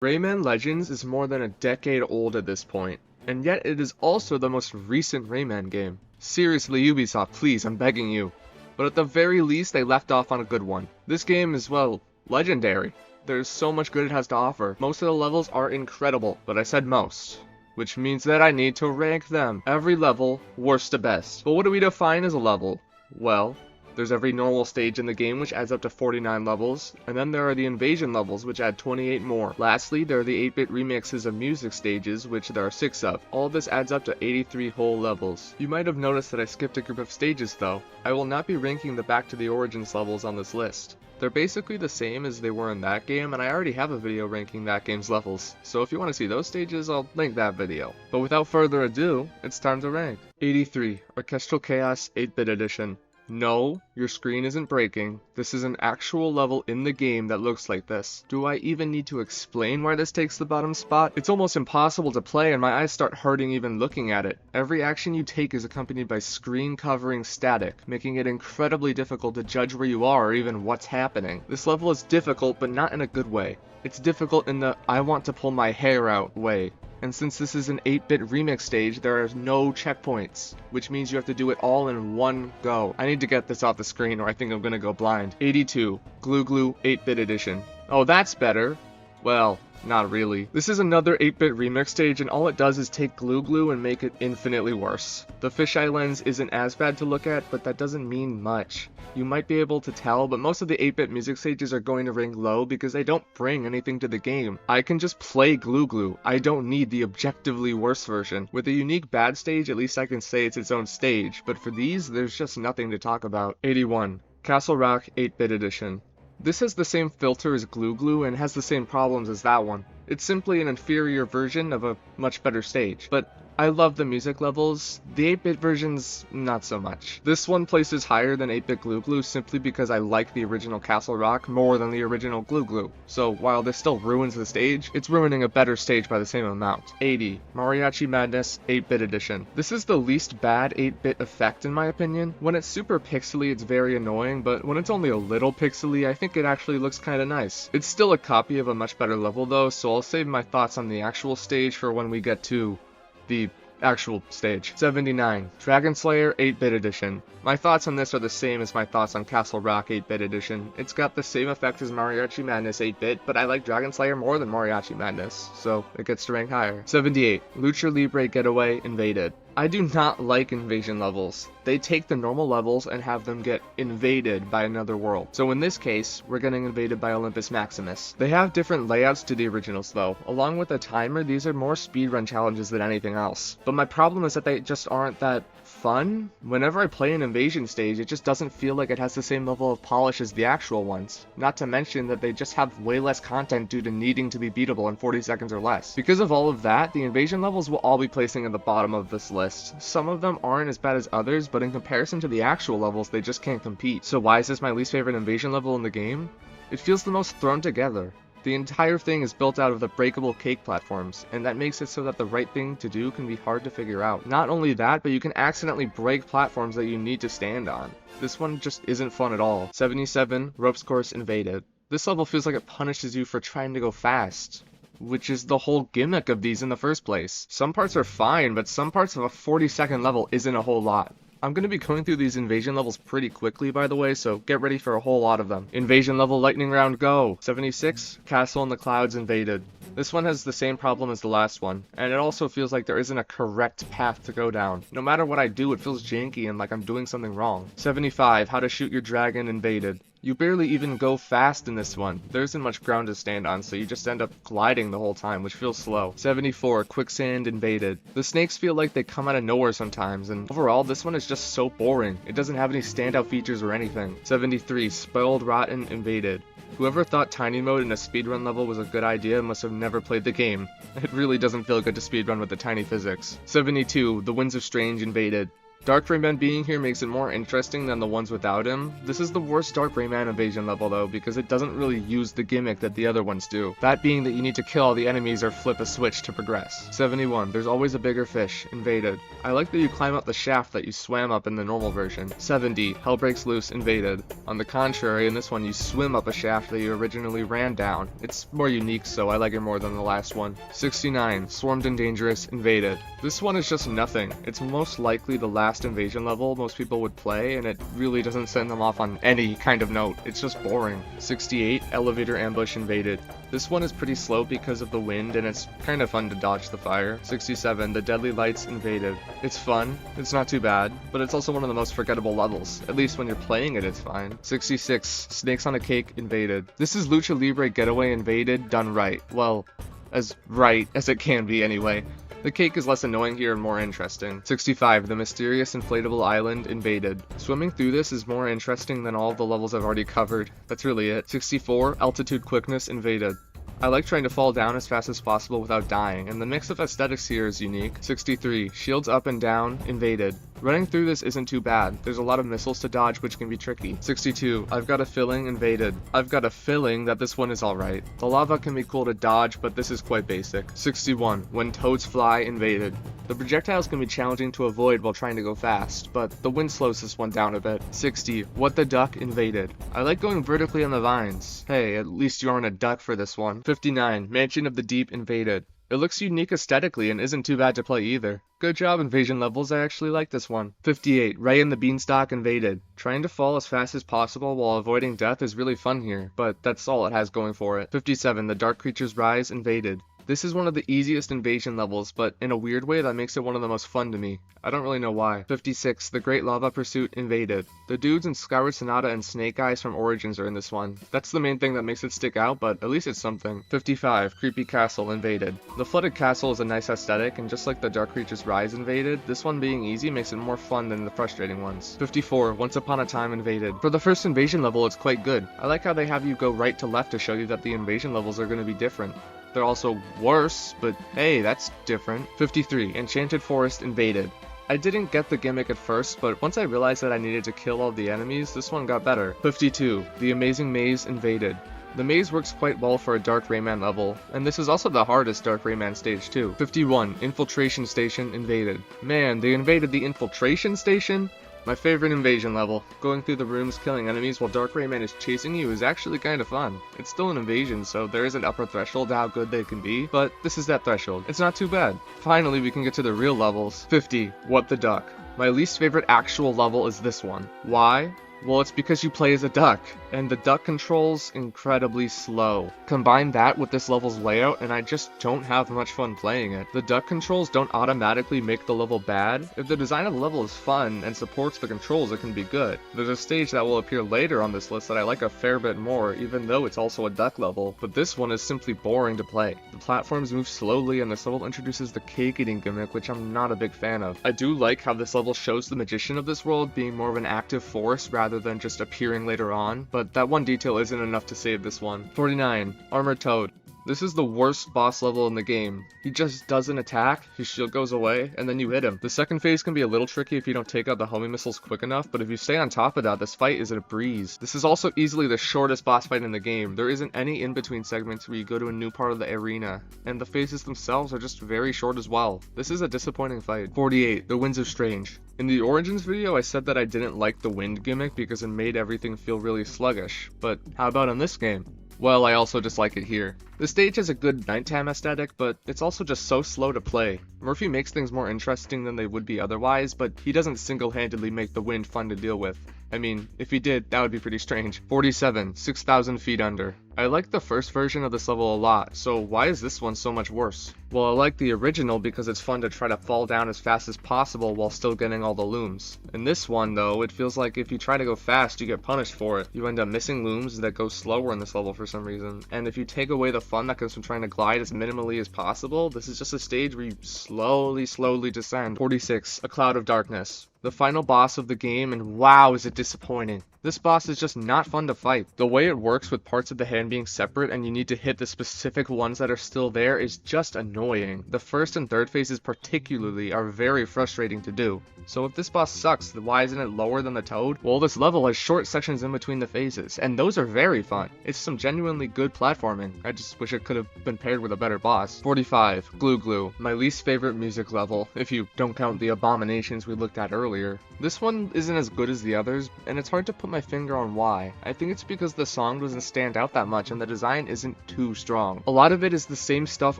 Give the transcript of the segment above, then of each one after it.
Rayman Legends is more than a decade old at this point, and yet it is also the most recent Rayman game. Seriously, Ubisoft, please, I'm begging you. But at the very least, they left off on a good one. This game is, well, legendary. There's so much good it has to offer. Most of the levels are incredible, but I said most, which means that I need to rank them. Every level, worst to best. But what do we define as a level? Well, there's every normal stage in the game, which adds up to 49 levels, and then there are the invasion levels, which add 28 more. Lastly, there are the 8-bit remixes of music stages, which there are 6 of. All of this adds up to 83 whole levels. You might have noticed that I skipped a group of stages though. I will not be ranking the Back to the Origins levels on this list. They're basically the same as they were in that game, and I already have a video ranking that game's levels, so if you want to see those stages, I'll link that video. But without further ado, it's time to rank. 83, Orchestral Chaos 8-bit Edition. No, your screen isn't breaking. This is an actual level in the game that looks like this. Do I even need to explain why this takes the bottom spot? It's almost impossible to play and my eyes start hurting even looking at it. Every action you take is accompanied by screen covering static, making it incredibly difficult to judge where you are or even what's happening. This level is difficult, but not in a good way. It's difficult in the I want to pull my hair out way. And since this is an 8-bit remix stage, there are no checkpoints, which means you have to do it all in one go. I need to get this off the screen or I think I'm gonna go blind. 82, Glue Glue 8-bit edition. Oh, that's better. Well, not really. This is another 8-bit remix stage and all it does is take Glue Glue and make it infinitely worse. The fisheye lens isn't as bad to look at, but that doesn't mean much. You might be able to tell, but most of the 8-bit music stages are going to ring low because they don't bring anything to the game. I can just play Glue Glue. I don't need the objectively worse version. With a unique bad stage, at least I can say it's its own stage, but for these, there's just nothing to talk about. 81, Castle Rock 8-bit edition. This has the same filter as Glue Glue and has the same problems as that one. It's simply an inferior version of a much better stage, but I love the music levels. The 8-bit versions, not so much. This one places higher than 8-bit Glue Glue simply because I like the original Castle Rock more than the original Glue Glue. So while this still ruins the stage, it's ruining a better stage by the same amount. 80, Mariachi Madness 8-bit edition. This is the least bad 8-bit effect in my opinion. When it's super pixely, it's very annoying, but when it's only a little pixely, I think it actually looks kinda nice. It's still a copy of a much better level though, so I'll save my thoughts on the actual stage for when we get to the actual stage. 79, Dragon Slayer 8-bit edition. My thoughts on this are the same as my thoughts on Castle Rock 8-bit edition. It's got the same effect as Mariachi Madness 8-bit, but I like Dragon Slayer more than Mariachi Madness, so it gets to rank higher. 78, Lucha Libre Getaway Invaded. I do not like invasion levels. They take the normal levels and have them get invaded by another world. So in this case, we're getting invaded by Olympus Maximus. They have different layouts to the originals though. Along with a timer, these are more speedrun challenges than anything else. But my problem is that they just aren't that fun. Whenever I play an invasion stage, it just doesn't feel like it has the same level of polish as the actual ones. Not to mention that they just have way less content due to needing to be beatable in 40 seconds or less. Because of all of that, the invasion levels will all be placing at the bottom of this list. Some of them aren't as bad as others, but in comparison to the actual levels, they just can't compete. So why is this my least favorite invasion level in the game? It feels the most thrown together. The entire thing is built out of the breakable cake platforms, and that makes it so that the right thing to do can be hard to figure out. Not only that, but you can accidentally break platforms that you need to stand on. This one just isn't fun at all. 77, Ropes Course Invaded. This level feels like it punishes you for trying to go fast, which is the whole gimmick of these in the first place. Some parts are fine, but some parts of a 40-second level isn't a whole lot. I'm going to be going through these invasion levels pretty quickly, by the way, so get ready for a whole lot of them. Invasion level lightning round go! 76, Castle in the Clouds Invaded. This one has the same problem as the last one, and it also feels like there isn't a correct path to go down. No matter what I do, it feels janky and like I'm doing something wrong. 75, How to Shoot Your Dragon Invaded. You barely even go fast in this one. There isn't much ground to stand on, so you just end up gliding the whole time, which feels slow. 74, Quicksand Invaded. The snakes feel like they come out of nowhere sometimes, and overall, this one is just so boring. It doesn't have any standout features or anything. 73, Spoiled Rotten Invaded. Whoever thought tiny mode in a speedrun level was a good idea must have never played the game. It really doesn't feel good to speedrun with the tiny physics. 72, The Winds of Strange Invaded. Dark Rayman being here makes it more interesting than the ones without him. This is the worst Dark Rayman invasion level though, because it doesn't really use the gimmick that the other ones do. That being that you need to kill all the enemies or flip a switch to progress. 71. There's always a bigger fish. Invaded. I like that you climb up the shaft that you swam up in the normal version. 70. Hell breaks loose. Invaded. On the contrary, in this one you swim up a shaft that you originally ran down. It's more unique, so I like it more than the last one. 69. Swarmed and dangerous. Invaded. This one is just nothing. It's most likely the last invasion level most people would play, and it really doesn't send them off on any kind of note. It's just boring. 68. Elevator ambush. Invaded. This one is pretty slow because of the wind, and it's kind of fun to dodge the fire. 67. The deadly lights. Invaded. It's fun, it's not too bad, but it's also one of the most forgettable levels. At least when you're playing it, it's fine. 66. Snakes on a cake. Invaded. This is Lucha Libre Getaway Invaded done right. Well, as right as it can be anyway. The cake is less annoying here and more interesting. 65. The mysterious inflatable island. Invaded. Swimming through this is more interesting than all of the levels I've already covered. That's really it. 64. Altitude quickness. Invaded. I like trying to fall down as fast as possible without dying, and the mix of aesthetics here is unique. 63. Shields up and down. Invaded. Running through this isn't too bad. There's a lot of missiles to dodge, which can be tricky. 62. I've got a feeling. Invaded. I've got a feeling that this one is alright. The lava can be cool to dodge, but this is quite basic. 61. When toads fly. Invaded. The projectiles can be challenging to avoid while trying to go fast, but the wind slows this one down a bit. 60. What the duck. Invaded. I like going vertically on the vines. Hey, at least you aren't a duck for this one. 59. Mansion of the Deep. Invaded. It looks unique aesthetically and isn't too bad to play either. Good job, invasion levels, I actually like this one. 58. Ray and the Beanstalk. Invaded. Trying to fall as fast as possible while avoiding death is really fun here, but that's all it has going for it. 57. The Dark Creatures Rise. Invaded. This is one of the easiest invasion levels, but in a weird way that makes it one of the most fun to me. I don't really know why. 56. The Great Lava Pursuit. Invaded. The dudes in Skyward Sonata and Snake Eyes from Origins are in this one. That's the main thing that makes it stick out, but at least it's something. 55. Creepy Castle. Invaded. The Flooded Castle is a nice aesthetic, and just like the Dark Creatures Rise. Invaded, this one being easy makes it more fun than the frustrating ones. 54. Once Upon a Time. Invaded. For the first invasion level, it's quite good. I like how they have you go right to left to show you that the invasion levels are going to be different. They're also worse, but hey, that's different. 53. Enchanted Forest. Invaded. I didn't get the gimmick at first, but once I realized that I needed to kill all the enemies, this one got better. 52. The Amazing Maze. Invaded. The maze works quite well for a Dark Rayman level, and this is also the hardest Dark Rayman stage too. 51. Infiltration Station. Invaded. Man, they invaded the Infiltration Station? My favorite invasion level. Going through the rooms killing enemies while Dark Rayman is chasing you is actually kind of fun. It's still an invasion, so there is an upper threshold to how good they can be, but this is that threshold. It's not too bad. Finally, we can get to the real levels. 50. What the Duck. My least favorite actual level is this one. Why? Well, it's because you play as a duck, and the duck controls incredibly slow. Combine that with this level's layout, and I just don't have much fun playing it. The duck controls don't automatically make the level bad. If the design of the level is fun and supports the controls, it can be good. There's a stage that will appear later on this list that I like a fair bit more, even though it's also a duck level, but this one is simply boring to play. The platforms move slowly, and this level introduces the cake-eating gimmick, which I'm not a big fan of. I do like how this level shows the magician of this world being more of an active force rather than just appearing later on, but that one detail isn't enough to save this one. 49. Armored Toad. This is the worst boss level in the game. He just doesn't attack, his shield goes away, and then you hit him. The second phase can be a little tricky if you don't take out the homing missiles quick enough, but if you stay on top of that, this fight is a breeze. This is also easily the shortest boss fight in the game. There isn't any in-between segments where you go to a new part of the arena, and the phases themselves are just very short as well. This is a disappointing fight. 48. The Winds of Strange. In the Origins video, I said that I didn't like the wind gimmick because it made everything feel really sluggish, but how about in this game? Well, I also just like it here. The stage has a good nighttime aesthetic, but it's also just so slow to play. Murphy makes things more interesting than they would be otherwise, but he doesn't single-handedly make the wind fun to deal with. I mean, if he did, that would be pretty strange. 47. 6,000 feet under. I like the first version of this level a lot, so why is this one so much worse? Well, I like the original because it's fun to try to fall down as fast as possible while still getting all the looms. In this one, though, it feels like if you try to go fast, you get punished for it. You end up missing looms that go slower in this level for some reason, and if you take away the fun that comes from trying to glide as minimally as possible, this is just a stage where you slowly descend. 46. A Cloud of Darkness. The final boss of the game, and wow, is it disappointing. This boss is just not fun to fight. The way it works with parts of the hand being separate and you need to hit the specific ones that are still there is just annoying. The first and third phases particularly are very frustrating to do. So if this boss sucks, then why isn't it lower than the Toad? Well, this level has short sections in between the phases, and those are very fun. It's some genuinely good platforming. I just wish it could have been paired with a better boss. 45. Glue Glue. My least favorite music level, if you don't count the abominations we looked at earlier. This one isn't as good as the others, and it's hard to put my finger on why. I think it's because the song doesn't stand out that much and the design isn't too strong. A lot of it is the same stuff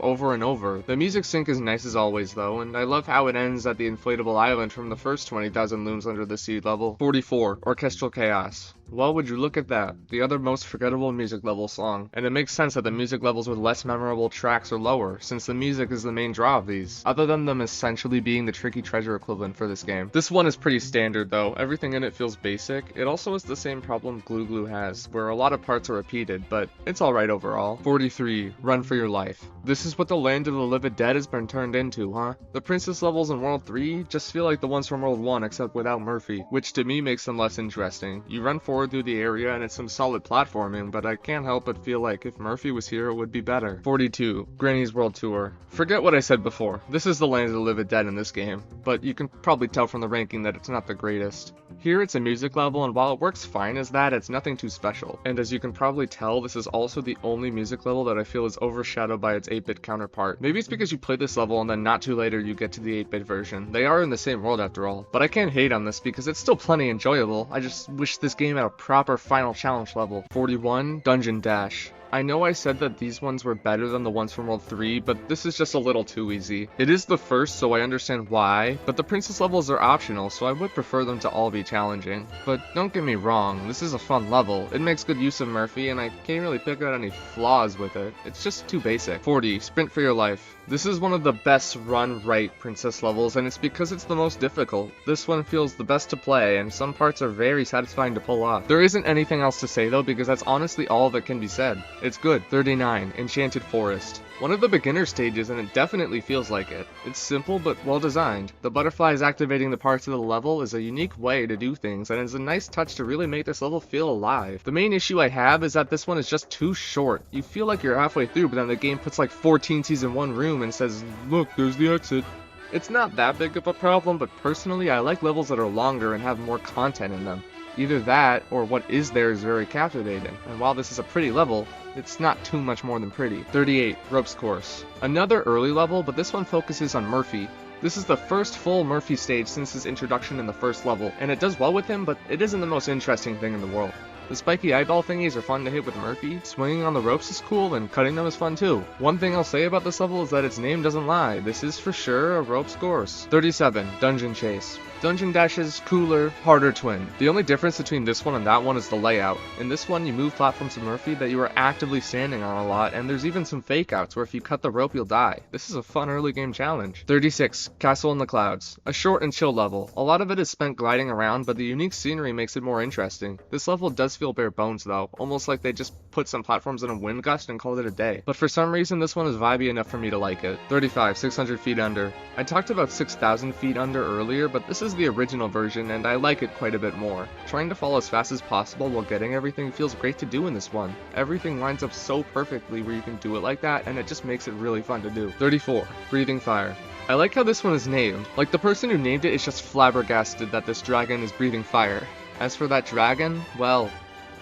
over and over. The music sync is nice as always though, and I love how it ends at the inflatable island from the first 20,000 Looms Under the Sea level. 44. Orchestral Chaos. Well, would you look at that, the other most forgettable music level song. And it makes sense that the music levels with less memorable tracks are lower, since the music is the main draw of these, other than them essentially being the tricky treasure equivalent for this game. This one is pretty standard though, everything in it feels basic. It also has the same problem Glue Glue has, where a lot of parts are repeated, but it's alright overall. 43. Run for Your Life. This is what the Land of the Living Dead has been turned into, huh? The princess levels in World 3 just feel like the ones from World 1 except without Murphy, which to me makes them less interesting. You run forward through the area and it's some solid platforming, but I can't help but feel like if Murphy was here it would be better. 42. Granny's World Tour. Forget what I said before, this is the Land of the Living Dead in this game, but you can probably tell from the ranking that it's not the greatest. Here it's a music level, and while it works fine as that, it's nothing too special. And as you can probably tell, this is also the only music level that I feel is overshadowed by its 8-bit counterpart. Maybe it's because you play this level and then not too later you get to the 8-bit version. They are in the same world after all. But I can't hate on this because it's still plenty enjoyable. I just wish this game had a proper final challenge level. 41. Dungeon Dash. I know I said that these ones were better than the ones from World 3, but this is just a little too easy. It is the first, so I understand why, but the princess levels are optional, so I would prefer them to all be challenging. But don't get me wrong, this is a fun level. It makes good use of Murphy, and I can't really pick out any flaws with it. It's just too basic. 40. Sprint for Your Life. This is one of the best run-right princess levels, and it's because it's the most difficult. This one feels the best to play, and some parts are very satisfying to pull off. There isn't anything else to say though, because that's honestly all that can be said. It's good. 39. Enchanted Forest. One of the beginner stages, and it definitely feels like it. It's simple but well designed. The butterflies activating the parts of the level is a unique way to do things, and it's a nice touch to really make this level feel alive. The main issue I have is that this one is just too short. You feel like you're halfway through, but then the game puts like 14 keys in one room and says, look, there's the exit. It's not that big of a problem, but personally I like levels that are longer and have more content in them. Either that, or what is there is very captivating, and while this is a pretty level, it's not too much more than pretty. 38. Ropes Course. Another early level, but this one focuses on Murphy. This is the first full Murphy stage since his introduction in the first level, and it does well with him, but it isn't the most interesting thing in the world. The spiky eyeball thingies are fun to hit with Murphy, swinging on the ropes is cool, and cutting them is fun too. One thing I'll say about this level is that its name doesn't lie, this is for sure a ropes course. 37. Dungeon Chase. Dungeon Dash's cooler, harder twin. The only difference between this one and that one is the layout. In this one, you move platforms of Murphy that you are actively standing on a lot, and there's even some fake outs where if you cut the rope, you'll die. This is a fun early game challenge. 36. Castle in the Clouds. A short and chill level. A lot of it is spent gliding around, but the unique scenery makes it more interesting. This level does feel bare bones though, almost like they just put some platforms in a wind gust and called it a day. But for some reason, this one is vibey enough for me to like it. 35. 600 Feet Under. I talked about 6,000 feet under earlier, but this is the original version and I like it quite a bit more. Trying to fall as fast as possible while getting everything feels great to do in this one. Everything lines up so perfectly where you can do it like that, and it just makes it really fun to do. 34. Breathing Fire. I like how this one is named. Like the person who named it is just flabbergasted that this dragon is breathing fire. As for that dragon, well,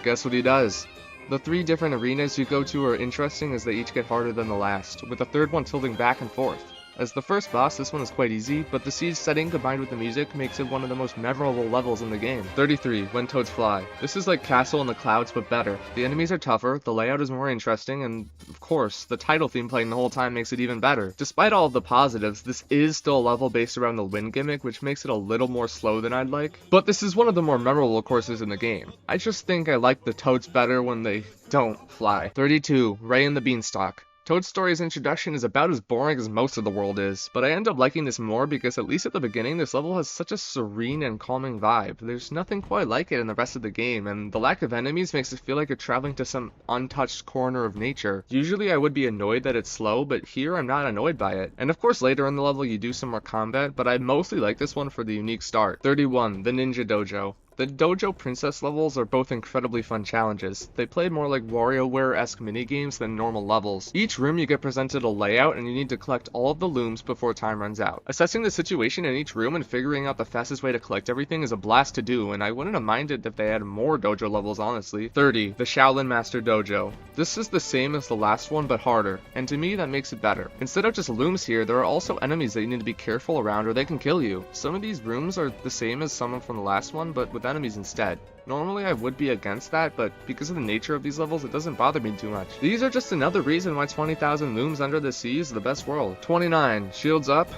guess what he does? The 3 different arenas you go to are interesting as they each get harder than the last, with the third one tilting back and forth. As the first boss, this one is quite easy, but the siege setting combined with the music makes it one of the most memorable levels in the game. 33. When Toads Fly. This is like Castle in the Clouds, but better. The enemies are tougher, the layout is more interesting, and of course, the title theme playing the whole time makes it even better. Despite all of the positives, this is still a level based around the wind gimmick, which makes it a little more slow than I'd like. But this is one of the more memorable courses in the game. I just think I like the Toads better when they don't fly. 32. Ray and the Beanstalk. Toad Story's introduction is about as boring as most of the world is, but I end up liking this more because at least at the beginning this level has such a serene and calming vibe. There's nothing quite like it in the rest of the game, and the lack of enemies makes it feel like you're traveling to some untouched corner of nature. Usually I would be annoyed that it's slow, but here I'm not annoyed by it. And of course later in the level you do some more combat, but I mostly like this one for the unique start. 31. The Ninja Dojo. The Dojo Princess levels are both incredibly fun challenges. They play more like WarioWare-esque minigames than normal levels. Each room you get presented a layout and you need to collect all of the looms before time runs out. Assessing the situation in each room and figuring out the fastest way to collect everything is a blast to do, and I wouldn't have minded if they had more dojo levels honestly. 30. The Shaolin Master Dojo. This is the same as the last one but harder, and to me that makes it better. Instead of just looms here, there are also enemies that you need to be careful around or they can kill you. Some of these rooms are the same as some from the last one, but with enemies instead. Normally I would be against that, but because of the nature of these levels, it doesn't bother me too much. These are just another reason why 20,000 Looms Under the Sea is the best world. 29. Shields up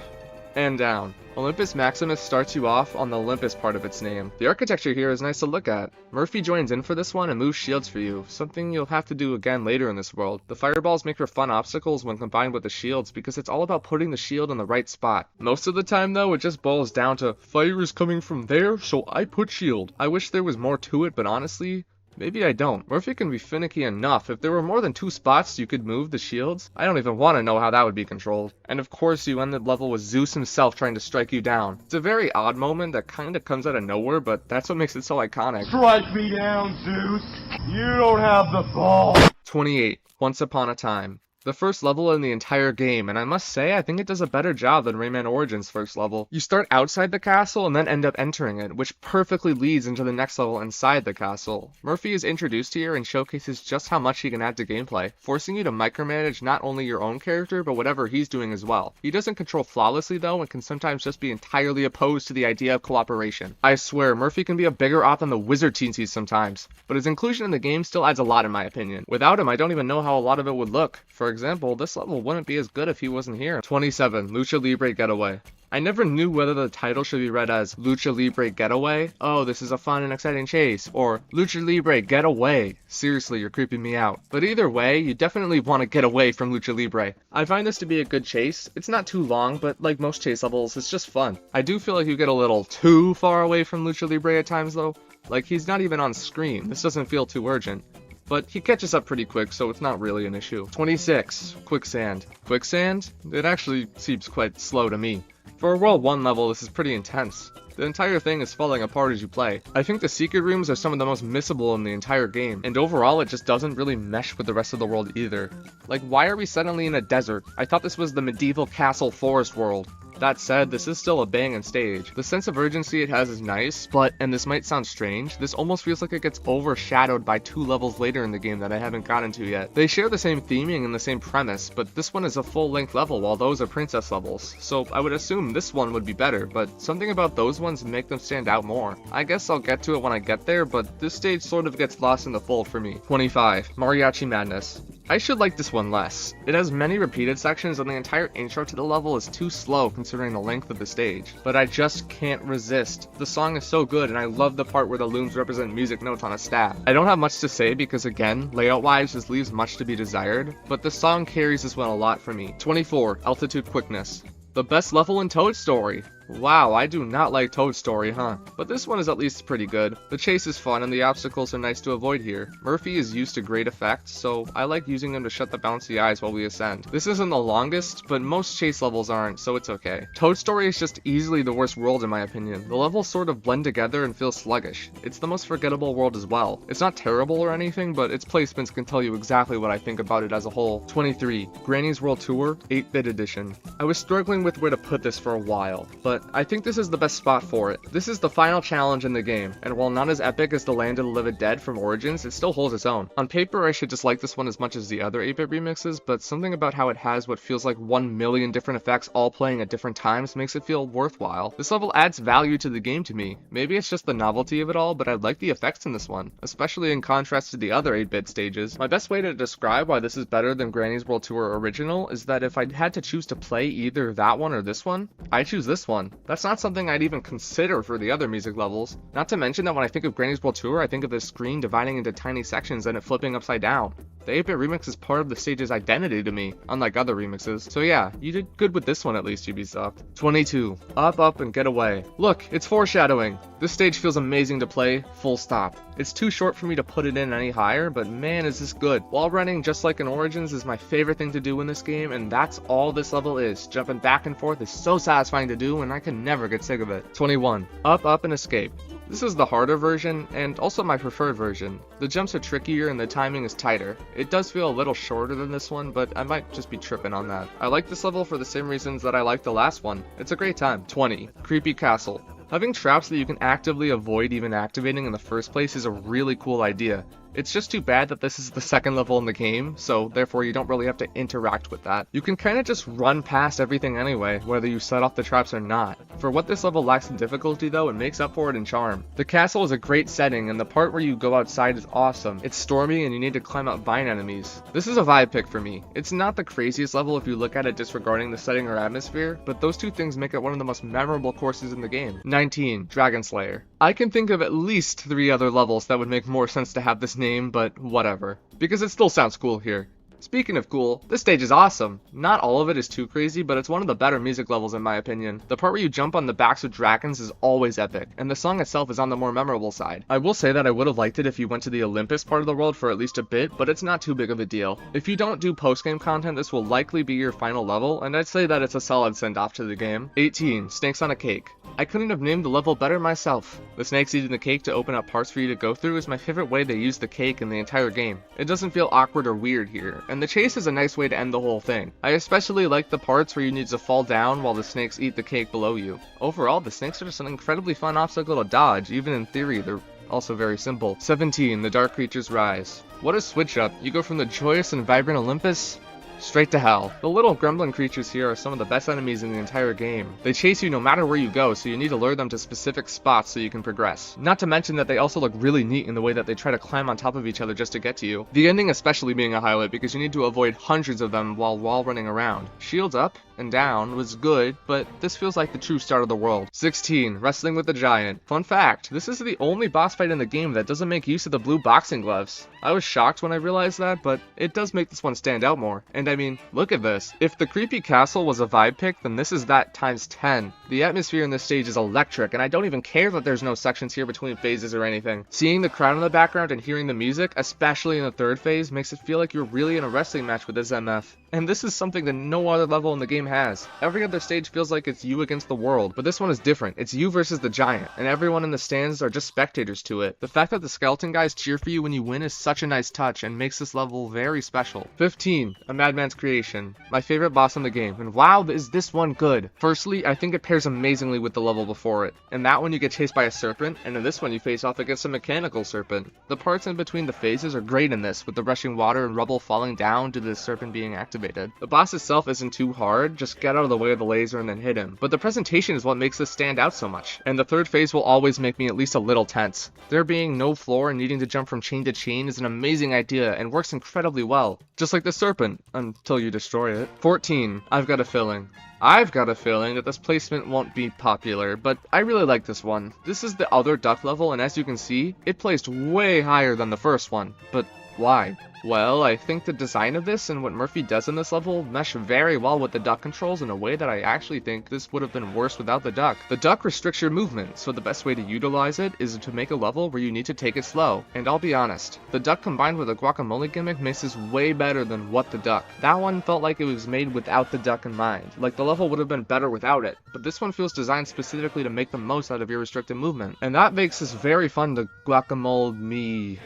and down. Olympus Maximus starts you off on the Olympus part of its name. The architecture here is nice to look at. Murphy joins in for this one and moves shields for you, something you'll have to do again later in this world. The fireballs make for fun obstacles when combined with the shields because it's all about putting the shield in the right spot. Most of the time though, it just boils down to fire is coming from there, so I put shield. I wish there was more to it, but honestly, maybe I don't. Murphy can be finicky enough. If there were more than 2 spots you could move the shields, I don't even want to know how that would be controlled. And of course you end the level with Zeus himself trying to strike you down. It's a very odd moment that kinda comes out of nowhere, but that's what makes it so iconic. Strike me down, Zeus! You don't have the ball! 28. Once Upon a Time. The first level in the entire game, and I must say I think it does a better job than Rayman Origins' first level. You start outside the castle and then end up entering it, which perfectly leads into the next level inside the castle. Murphy is introduced here and showcases just how much he can add to gameplay, forcing you to micromanage not only your own character, but whatever he's doing as well. He doesn't control flawlessly though, and can sometimes just be entirely opposed to the idea of cooperation. I swear, Murphy can be a bigger op than the wizard teen sees sometimes, but his inclusion in the game still adds a lot in my opinion. Without him, I don't even know how a lot of it would look. For example, this level wouldn't be as good if he wasn't here. 27. Lucha Libre Getaway. I never knew whether the title should be read as Lucha Libre Getaway, oh this is a fun and exciting chase, or Lucha Libre Get Away, seriously you're creeping me out. But either way, you definitely want to get away from Lucha Libre. I find this to be a good chase. It's not too long, but like most chase levels, it's just fun. I do feel like you get a little too far away from Lucha Libre at times though. Like he's not even on screen, this doesn't feel too urgent. But he catches up pretty quick, so it's not really an issue. 26. Quicksand. Quicksand? It actually seems quite slow to me. For a World 1 level, this is pretty intense. The entire thing is falling apart as you play. I think the secret rooms are some of the most missable in the entire game, and overall it just doesn't really mesh with the rest of the world either. Like, why are we suddenly in a desert? I thought this was the medieval castle forest world. That said, this is still a banging stage. The sense of urgency it has is nice, but, and this might sound strange, this almost feels like it gets overshadowed by 2 levels later in the game that I haven't gotten to yet. They share the same theming and the same premise, but this one is a full-length level while those are princess levels, so I would assume this one would be better, but something about those ones make them stand out more. I guess I'll get to it when I get there, but this stage sort of gets lost in the fold for me. 25. Mariachi Madness. I should like this one less. It has many repeated sections and the entire intro to the level is too slow considering the length of the stage. But I just can't resist. The song is so good and I love the part where the looms represent music notes on a staff. I don't have much to say because again, layout wise this leaves much to be desired, but the song carries this one a lot for me. 24. Altitude Quickness. The best level in Toad Story. Wow, I do not like Toad Story, huh? But this one is at least pretty good. The chase is fun and the obstacles are nice to avoid here. Murphy is used to great effect, so I like using them to shut the bouncy eyes while we ascend. This isn't the longest, but most chase levels aren't, so it's okay. Toad Story is just easily the worst world in my opinion. The levels sort of blend together and feel sluggish. It's the most forgettable world as well. It's not terrible or anything, but its placements can tell you exactly what I think about it as a whole. 23. Granny's World Tour 8-bit edition. I was struggling with where to put this for a while, but I think this is the best spot for it. This is the final challenge in the game, and while not as epic as the Land of the Living Dead from Origins, it still holds its own. On paper, I should just like this one as much as the other 8-bit remixes, but something about how it has what feels like 1 million different effects all playing at different times makes it feel worthwhile. This level adds value to the game to me. Maybe it's just the novelty of it all, but I like the effects in this one, especially in contrast to the other 8-bit stages. My best way to describe why this is better than Granny's World Tour Original is that if I had to choose to play either that one or this one, I choose this one. That's not something I'd even consider for the other music levels. Not to mention that when I think of Granny's World Tour, I think of the screen dividing into tiny sections and it flipping upside down. The 8-bit remix is part of the stage's identity to me, unlike other remixes. So yeah, you did good with this one at least, Ubisoft. 22. Up, Up, and Get Away. Look, it's foreshadowing. This stage feels amazing to play, full stop. It's too short for me to put it in any higher, but man is this good. Wall running, just like in Origins, is my favorite thing to do in this game, and that's all this level is. Jumping back and forth is so satisfying to do, and I can never get sick of it. 21. Up, Up, and Escape. This is the harder version, and also my preferred version. The jumps are trickier and the timing is tighter. It does feel a little shorter than this one, but I might just be tripping on that. I like this level for the same reasons that I like the last one. It's a great time. 20. Creepy Castle. Having traps that you can actively avoid even activating in the first place is a really cool idea. It's just too bad that this is the second level in the game, so therefore you don't really have to interact with that. You can kinda just run past everything anyway, whether you set off the traps or not. For what this level lacks in difficulty though, it makes up for it in charm. The castle is a great setting, and the part where you go outside is awesome. It's stormy and you need to climb out vine enemies. This is a vibe pick for me. It's not the craziest level if you look at it disregarding the setting or atmosphere, but those two things make it one of the most memorable courses in the game. 19. Dragon Slayer. I can think of at least 3 other levels that would make more sense to have this name, but whatever, because it still sounds cool here. Speaking of cool, this stage is awesome. Not all of it is too crazy, but it's one of the better music levels in my opinion. The part where you jump on the backs of dragons is always epic, and the song itself is on the more memorable side. I will say that I would have liked it if you went to the Olympus part of the world for at least a bit, but it's not too big of a deal. If you don't do post-game content, this will likely be your final level, and I'd say that it's a solid send-off to the game. 18. Snakes on a Cake. I couldn't have named the level better myself. The snakes eating the cake to open up parts for you to go through is my favorite way they use the cake in the entire game. It doesn't feel awkward or weird here, and the chase is a nice way to end the whole thing. I especially like the parts where you need to fall down while the snakes eat the cake below you. Overall, the snakes are just an incredibly fun obstacle to dodge. Even in theory, they're also very simple. 17. The Dark Creatures Rise. What a switch up. You go from the joyous and vibrant Olympus straight to hell. The little gremlin creatures here are some of the best enemies in the entire game. They chase you no matter where you go, so you need to lure them to specific spots so you can progress. Not to mention that they also look really neat in the way that they try to climb on top of each other just to get to you. The ending especially being a highlight because you need to avoid hundreds of them while wall running around. Shields up and down was good, but this feels like the true start of the world. 16. Wrestling with the Giant. Fun fact, this is the only boss fight in the game that doesn't make use of the blue boxing gloves. I was shocked when I realized that, but it does make this one stand out more. And I mean, look at this. If the Creepy Castle was a vibe pick, then this is that times 10. The atmosphere in this stage is electric, and I don't even care that there's no sections here between phases or anything. Seeing the crowd in the background and hearing the music, especially in the third phase, makes it feel like you're really in a wrestling match with this MF. And this is something that no other level in the game has. Every other stage feels like it's you against the world, but this one is different. It's you versus the giant, and everyone in the stands are just spectators to it. The fact that the skeleton guys cheer for you when you win is such a nice touch and makes this level very special. 15. A Madman's Creation. My favorite boss in the game, and wow, is this one good. Firstly, I think it pairs amazingly with the level before it. In that one you get chased by a serpent, and in this one you face off against a mechanical serpent. The parts in between the phases are great in this, with the rushing water and rubble falling down due to the serpent being activated. The boss itself isn't too hard, just get out of the way of the laser and then hit him. But the presentation is what makes this stand out so much. And the third phase will always make me at least a little tense. There being no floor and needing to jump from chain to chain is an amazing idea and works incredibly well. Just like the serpent, until you destroy it. 14. I've got a feeling that this placement won't be popular, but I really like this one. This is the other duck level, and as you can see, it placed way higher than the first one. But why? Well, I think the design of this and what Murphy does in this level mesh very well with the duck controls in a way that I actually think this would have been worse without the duck. The duck restricts your movement, so the best way to utilize it is to make a level where you need to take it slow. And I'll be honest, the duck combined with a guacamole gimmick makes this way better than What the Duck. That one felt like it was made without the duck in mind, like the level would have been better without it, but this one feels designed specifically to make the most out of your restricted movement. And that makes this very fun to guacamole me.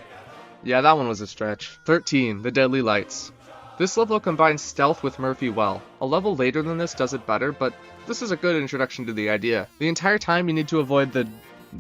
Yeah, that one was a stretch. 13. The Deadly Lights. This level combines stealth with Murphy well. A level later than this does it better, but this is a good introduction to the idea. The entire time you need to avoid the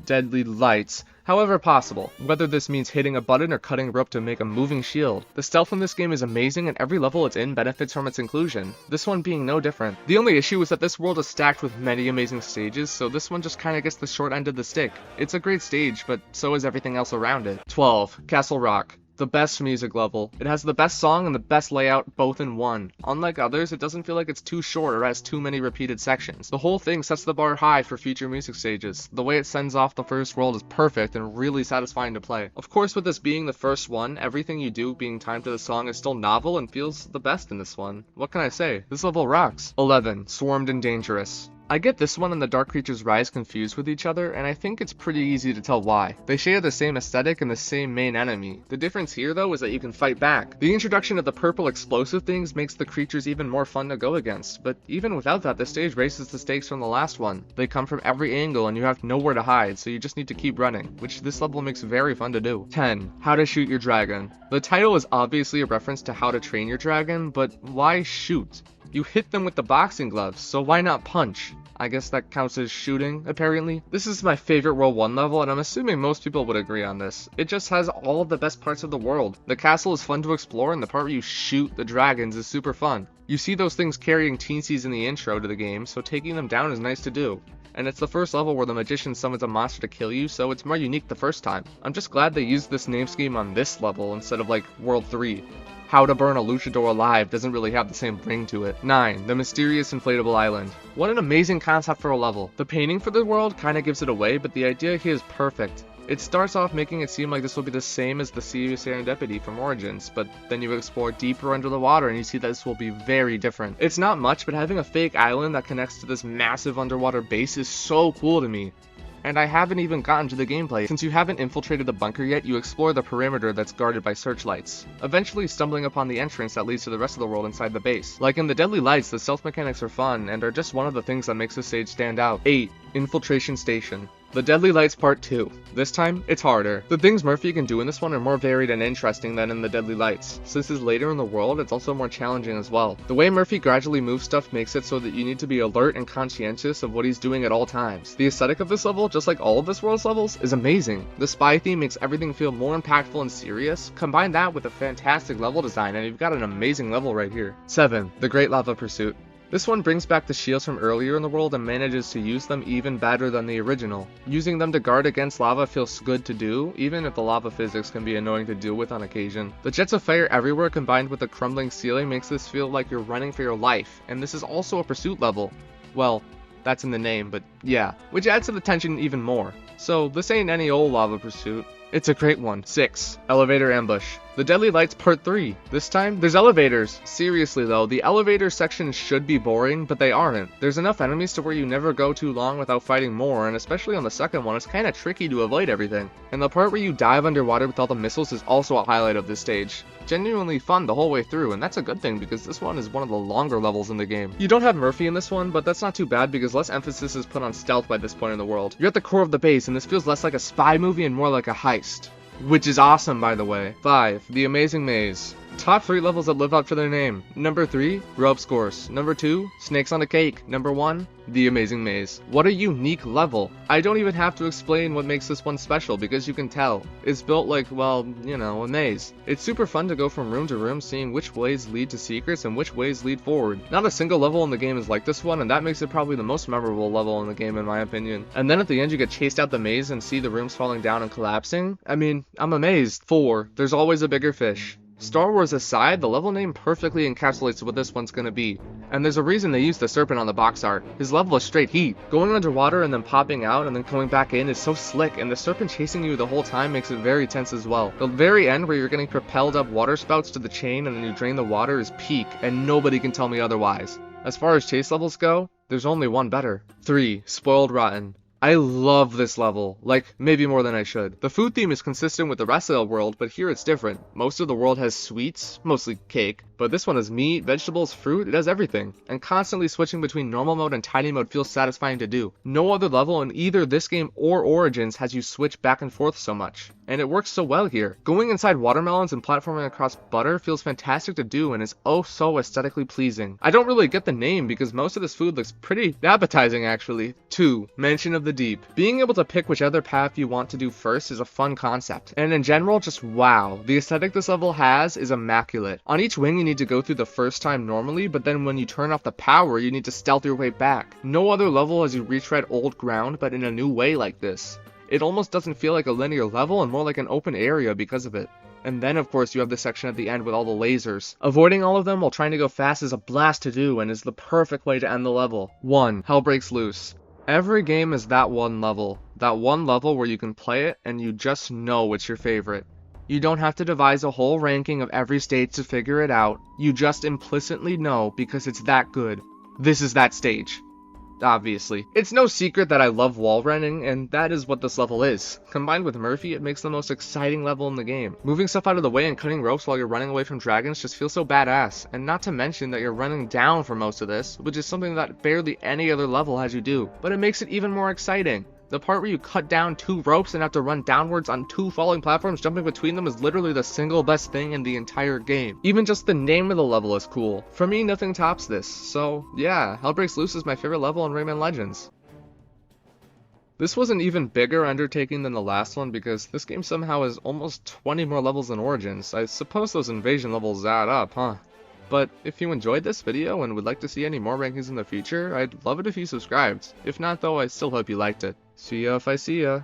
deadly lights, however possible, whether this means hitting a button or cutting rope to make a moving shield. The stealth in this game is amazing and every level it's in benefits from its inclusion, this one being no different. The only issue is that this world is stacked with many amazing stages, so this one just kinda gets the short end of the stick. It's a great stage, but so is everything else around it. 12. Castle Rock. The best music level. It has the best song and the best layout both in one. Unlike others, it doesn't feel like it's too short or has too many repeated sections. The whole thing sets the bar high for future music stages. The way it sends off the first world is perfect and really satisfying to play. Of course, with this being the first one, everything you do being timed to the song is still novel and feels the best in this one. What can I say? This level rocks. 11. Swarmed and Dangerous. I get this one and the Dark Creatures Rise confused with each other, and I think it's pretty easy to tell why. They share the same aesthetic and the same main enemy. The difference here though is that you can fight back. The introduction of the purple explosive things makes the creatures even more fun to go against, but even without that, the stage raises the stakes from the last one. They come from every angle and you have nowhere to hide, so you just need to keep running, which this level makes very fun to do. 10. How to shoot your dragon. The title is obviously a reference to how to train your dragon, but why shoot? You hit them with the boxing gloves, so why not punch? I guess that counts as shooting, apparently. This is my favorite World 1 level, and I'm assuming most people would agree on this. It just has all of the best parts of the world. The castle is fun to explore, and the part where you shoot the dragons is super fun. You see those things carrying teensies in the intro to the game, so taking them down is nice to do. And it's the first level where the magician summons a monster to kill you, so it's more unique the first time. I'm just glad they used this name scheme on this level instead of like World 3. How to burn a luchador alive doesn't really have the same ring to it. 9. The mysterious inflatable island. What an amazing concept for a level. The painting for the world kinda gives it away, but the idea here is perfect. It starts off making it seem like this will be the same as the Sea of Serendipity from Origins, but then you explore deeper under the water and you see that this will be very different. It's not much, but having a fake island that connects to this massive underwater base is so cool to me. And I haven't even gotten to the gameplay. Since you haven't infiltrated the bunker yet, you explore the perimeter that's guarded by searchlights, eventually stumbling upon the entrance that leads to the rest of the world inside the base. Like in the Deadly Lights, the stealth mechanics are fun and are just one of the things that makes this stage stand out. 8. Infiltration Station. The Deadly Lights Part 2. This time, it's harder. The things Murphy can do in this one are more varied and interesting than in the Deadly Lights. Since it's later in the world, it's also more challenging as well. The way Murphy gradually moves stuff makes it so that you need to be alert and conscientious of what he's doing at all times. The aesthetic of this level, just like all of this world's levels, is amazing. The spy theme makes everything feel more impactful and serious. Combine that with a fantastic level design and you've got an amazing level right here. 7. The Great Lava Pursuit. This one brings back the shields from earlier in the world and manages to use them even better than the original. Using them to guard against lava feels good to do, even if the lava physics can be annoying to deal with on occasion. The jets of fire everywhere combined with the crumbling ceiling makes this feel like you're running for your life, and this is also a pursuit level. Well, that's in the name, but yeah, which adds to the tension even more. So this ain't any old lava pursuit. It's a great one. 6. Elevator Ambush. The Deadly Lights Part 3. This time, there's elevators. Seriously though, the elevator sections should be boring, but they aren't. There's enough enemies to where you never go too long without fighting more, and especially on the second one, it's kinda tricky to avoid everything. And the part where you dive underwater with all the missiles is also a highlight of this stage. Genuinely fun the whole way through, and that's a good thing because this one is one of the longer levels in the game. You don't have Murphy in this one, but that's not too bad because less emphasis is put on stealth by this point in the world. You're at the core of the base, and this feels less like a spy movie and more like a heist. Which is awesome, by the way. 5. The Amazing Maze. Top 3 levels that live up to their name. Number 3, Ropes Course. Number 2, Snakes on a Cake. Number 1, The Amazing Maze. What a unique level. I don't even have to explain what makes this one special because you can tell. It's built like, well, you know, a maze. It's super fun to go from room to room seeing which ways lead to secrets and which ways lead forward. Not a single level in the game is like this one, and that makes it probably the most memorable level in the game in my opinion. And then at the end you get chased out the maze and see the rooms falling down and collapsing. I mean, I'm amazed. 4. There's always a bigger fish. Star Wars aside, the level name perfectly encapsulates what this one's gonna be. And there's a reason they used the serpent on the box art. His level is straight heat. Going underwater and then popping out and then coming back in is so slick, and the serpent chasing you the whole time makes it very tense as well. The very end where you're getting propelled up water spouts to the chain and then you drain the water is peak, and nobody can tell me otherwise. As far as chase levels go, there's only one better. 3. Spoiled Rotten. I love this level, like, maybe more than I should. The food theme is consistent with the rest of the world, but here it's different. Most of the world has sweets, mostly cake, but this one has meat, vegetables, fruit, it has everything. And constantly switching between normal mode and tiny mode feels satisfying to do. No other level in either this game or Origins has you switch back and forth so much. And it works so well here. Going inside watermelons and platforming across butter feels fantastic to do and is oh so aesthetically pleasing. I don't really get the name because most of this food looks pretty appetizing actually. 2. Mansion of the Deep. Being able to pick whichever path you want to do first is a fun concept. And in general, just wow. The aesthetic this level has is immaculate. On each wing you need to go through the first time normally, but then when you turn off the power you need to stealth your way back. No other level has you retread old ground but in a new way like this. It almost doesn't feel like a linear level and more like an open area because of it. And then of course you have the section at the end with all the lasers. Avoiding all of them while trying to go fast is a blast to do and is the perfect way to end the level. 1. Hell Breaks Loose. Every game is that one level where you can play it and you just know it's your favorite. You don't have to devise a whole ranking of every stage to figure it out, you just implicitly know because it's that good. This is that stage. obviously. It's no secret that I love wall running, and that is what this level is. Combined with Murphy, it makes the most exciting level in the game. Moving stuff out of the way and cutting ropes while you're running away from dragons just feels so badass, and not to mention that you're running down for most of this, which is something that barely any other level has you do, but it makes it even more exciting. The part where you cut down 2 ropes and have to run downwards on 2 falling platforms, jumping between them, is literally the single best thing in the entire game. Even just the name of the level is cool. For me, nothing tops this, so yeah, Hell Breaks Loose is my favorite level in Rayman Legends. This was an even bigger undertaking than the last one because this game somehow has almost 20 more levels than Origins. I suppose those invasion levels add up, huh? But if you enjoyed this video and would like to see any more rankings in the future, I'd love it if you subscribed. If not though, I still hope you liked it. See ya if I see ya.